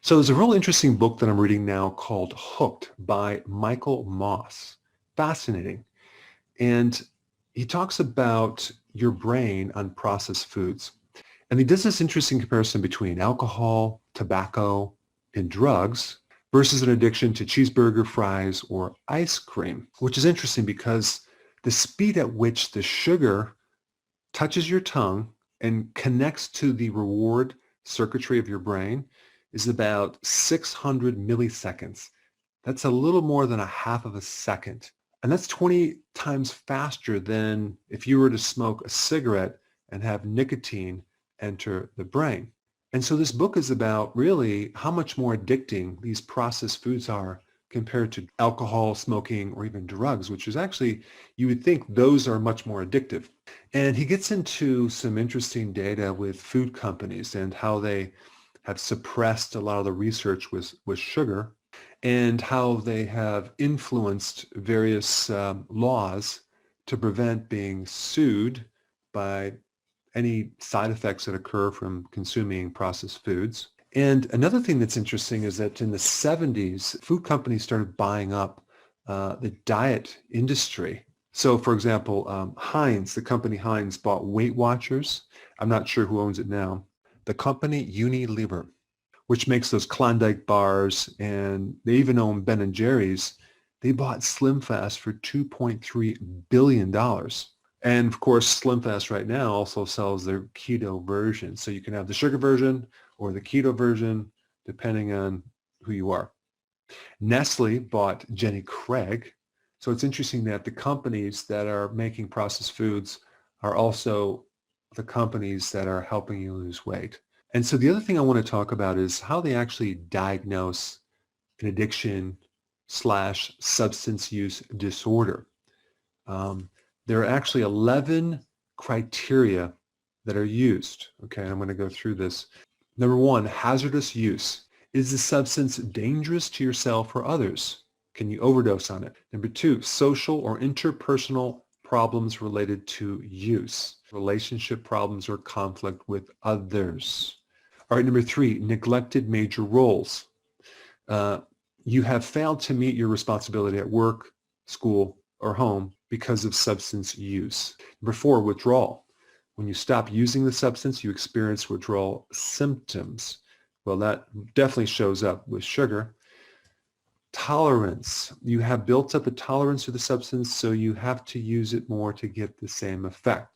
So there's a real interesting book that I'm reading now called Hooked by Michael Moss. Fascinating. And he talks about your brain on processed foods. And he does this interesting comparison between alcohol, tobacco, and drugs versus an addiction to cheeseburger, fries, or ice cream, which is interesting because the speed at which the sugar touches your tongue and connects to the reward circuitry of your brain is about 600 milliseconds. That's a little more than a half of a second. And that's 20 times faster than if you were to smoke a cigarette and have nicotine enter the brain. And so this book is about really how much more addicting these processed foods are compared to alcohol, smoking, or even drugs, which is actually, you would think those are much more addictive. And he gets into some interesting data with food companies and how they have suppressed a lot of the research with sugar and how they have influenced various laws to prevent being sued by any side effects that occur from consuming processed foods. And another thing that's interesting is that in the 70s, food companies started buying up the diet industry. So for example, Heinz, the company Heinz bought Weight Watchers. I'm not sure who owns it now. The company Unilever, which makes those Klondike bars, and they even own Ben and Jerry's. They bought Slim Fast for $2.3 billion. And of course, Slim Fast right now also sells their keto version. So you can have the sugar version or the keto version, depending on who you are. Nestle bought Jenny Craig. So it's interesting that the companies that are making processed foods are also the companies that are helping you lose weight. And so the other thing I want to talk about is how they actually diagnose an addiction / substance use disorder. There are actually 11 criteria that are used. Okay, I'm going to go through this. Number one, hazardous use. Is the substance dangerous to yourself or others? Can you overdose on it? Number two, social or interpersonal problems related to use. Relationship problems or conflict with others. All right, number three, neglected major roles. You have failed to meet your responsibility at work, school, or home because of substance use. Number four, withdrawal. When you stop using the substance, you experience withdrawal symptoms. Well, that definitely shows up with sugar. Tolerance. You have built up a tolerance to the substance, so you have to use it more to get the same effect.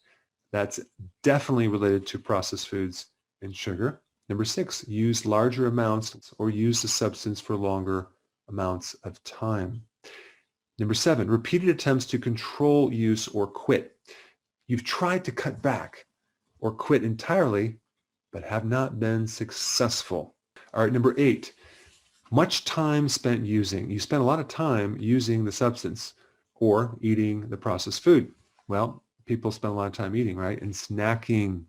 That's definitely related to processed foods and sugar. Number six, use larger amounts or use the substance for longer amounts of time. Number seven, repeated attempts to control use or quit. You've tried to cut back or quit entirely, but have not been successful. All right, number eight, much time spent using. You spend a lot of time using the substance or eating the processed food. Well, people spend a lot of time eating, right? And snacking.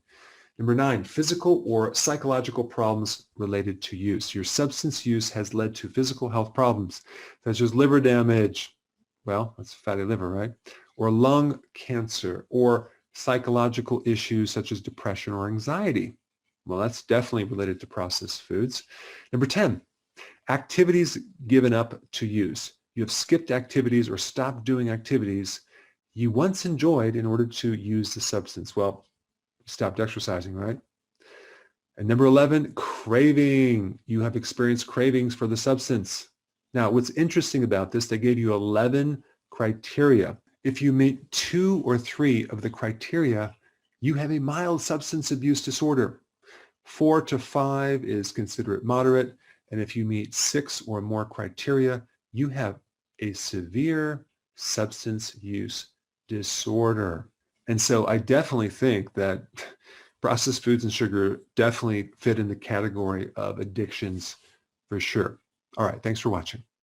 Number nine, physical or psychological problems related to use. Your substance use has led to physical health problems such as liver damage. Well, that's fatty liver, right? Or lung cancer or psychological issues such as depression or anxiety. Well, that's definitely related to processed foods. Number 10, activities given up to use. You have skipped activities or stopped doing activities you once enjoyed in order to use the substance. Well, you stopped exercising, right? And number 11, craving. You have experienced cravings for the substance. Now, what's interesting about this, they gave you 11 criteria. If you meet 2 or 3 of the criteria, you have a mild substance abuse disorder. 4 to 5 is considered moderate. And if you meet 6 or more criteria, you have a severe substance use disorder. And so I definitely think that processed foods and sugar definitely fit in the category of addictions for sure. All right, thanks for watching.